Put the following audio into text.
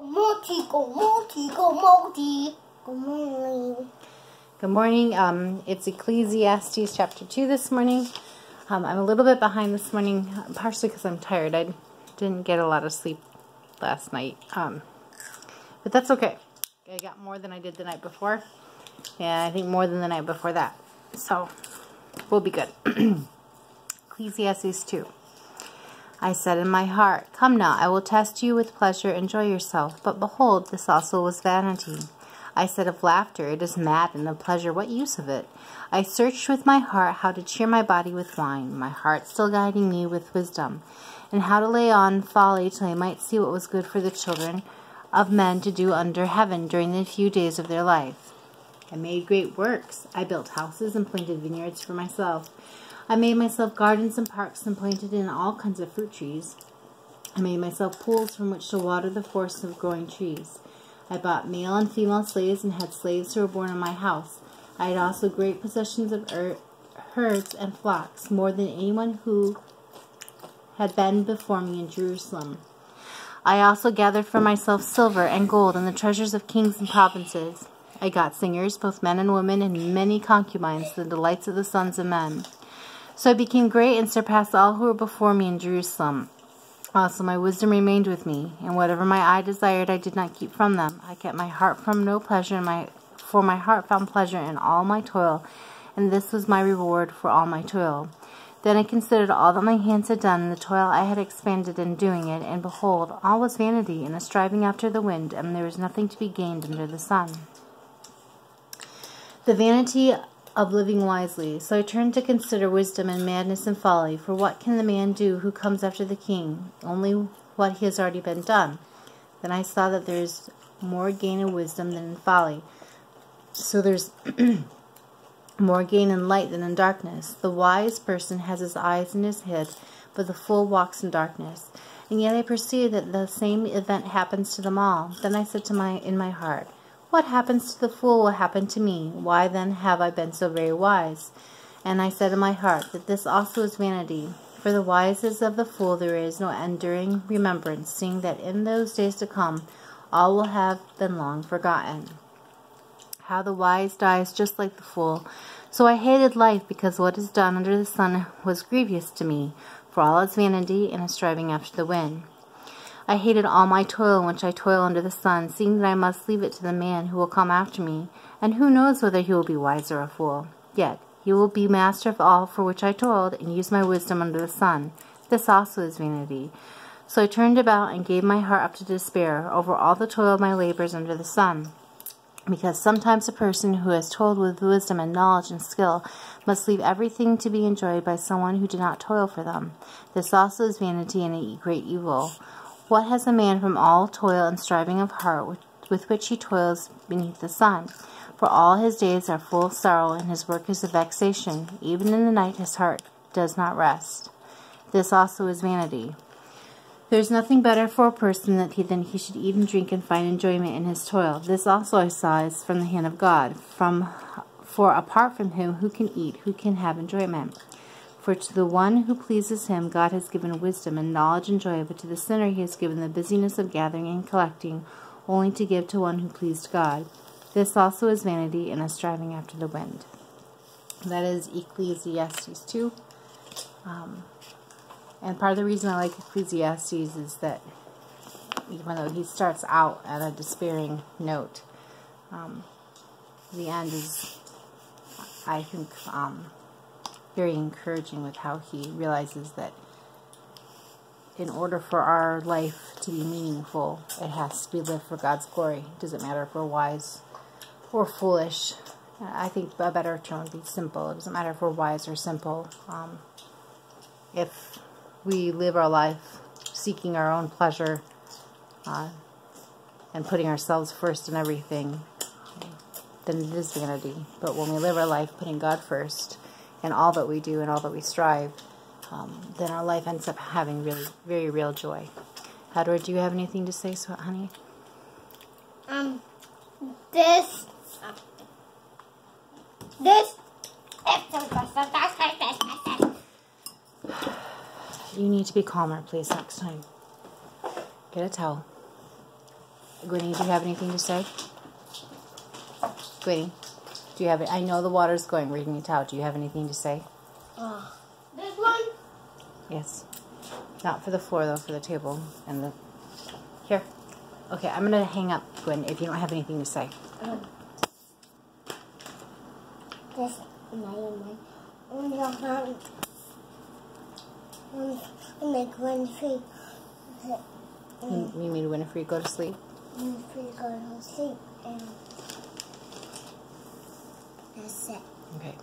Multi, go multi, go multi. Good morning. Good morning. It's Ecclesiastes chapter 2 this morning. I'm a little bit behind this morning, partially because I'm tired. I didn't get a lot of sleep last night. But that's okay. I got more than I did the night before. And I think more than the night before that. So, we'll be good. Ecclesiastes 2. I said in my heart, Come now, I will test you with pleasure, enjoy yourself. But behold, this also was vanity. I said of laughter, it is mad, and of pleasure, what use of it? I searched with my heart how to cheer my body with wine, my heart still guiding me with wisdom, and how to lay on folly till I might see what was good for the children of men to do under heaven during the few days of their life. I made great works. I built houses and planted vineyards for myself. I made myself gardens and parks and planted in all kinds of fruit trees. I made myself pools from which to water the forests of growing trees. I bought male and female slaves and had slaves who were born in my house. I had also great possessions of herds and flocks, more than anyone who had been before me in Jerusalem. I also gathered for myself silver and gold and the treasures of kings and provinces. I got singers, both men and women, and many concubines, the delights of the sons of men. So I became great and surpassed all who were before me in Jerusalem. Also my wisdom remained with me, and whatever my eye desired I did not keep from them. I kept my heart from no pleasure, for my heart found pleasure in all my toil, and this was my reward for all my toil. Then I considered all that my hands had done, and the toil I had expended in doing it, and behold, all was vanity, and a striving after the wind, and there was nothing to be gained under the sun. The vanity of living wisely. So I turned to consider wisdom and madness and folly. For what can the man do who comes after the king? Only what has already been done. Then I saw that there is more gain in wisdom than in folly. So there's more gain in light than in darkness. The wise person has his eyes in his head, but the fool walks in darkness. And yet I perceive that the same event happens to them all. Then I said in my heart, What happens to the fool will happen to me. Why then have I been so very wise? And I said in my heart that this also is vanity. For the wisest of the fool there is no enduring remembrance, seeing that in those days to come all will have been long forgotten. How the wise dies just like the fool. So I hated life, because what is done under the sun was grievous to me, for all is vanity and a striving after the wind. I hated all my toil in which I toil under the sun, seeing that I must leave it to the man who will come after me, and who knows whether he will be wise or a fool. Yet he will be master of all for which I toiled, and used my wisdom under the sun. This also is vanity. So I turned about and gave my heart up to despair over all the toil of my labors under the sun. Because sometimes a person who has toiled with wisdom and knowledge and skill must leave everything to be enjoyed by someone who did not toil for them. This also is vanity and a great evil. What has a man from all toil and striving of heart with which he toils beneath the sun? For all his days are full of sorrow, and his work is a vexation. Even in the night his heart does not rest. This also is vanity. There is nothing better for a person than he should eat and drink and find enjoyment in his toil. This also I saw is from the hand of God. For apart from him, who can eat, who can have enjoyment? For to the one who pleases him, God has given wisdom and knowledge and joy, but to the sinner he has given the busyness of gathering and collecting, only to give to one who pleased God. This also is vanity and a striving after the wind. That is Ecclesiastes 2. And part of the reason I like Ecclesiastes is that even though he starts out at a despairing note, the end is, I think, very encouraging with how he realizes that in order for our life to be meaningful, it has to be lived for God's glory. It doesn't matter if we're wise or foolish. I think a better term would be simple. It doesn't matter if we're wise or simple. If we live our life seeking our own pleasure and putting ourselves first in everything, then it is vanity. But when we live our life putting God first in all that we do and all that we strive, then our life ends up having really, very real joy. Edward, do you have anything to say, honey? This. You need to be calmer, please, next time. Get a towel. Gwenny, do you have anything to say? Gwenny, do you have it? I know the water's going. We're going to towel. Do you have anything to say? This one? Yes. Not for the floor, though, for the table. And the... Here. Okay, I'm going to hang up, Gwen, if you don't have anything to say. This my make Winfrey. You made Winifred go to sleep? Winfrey go to sleep, and that's it. Okay.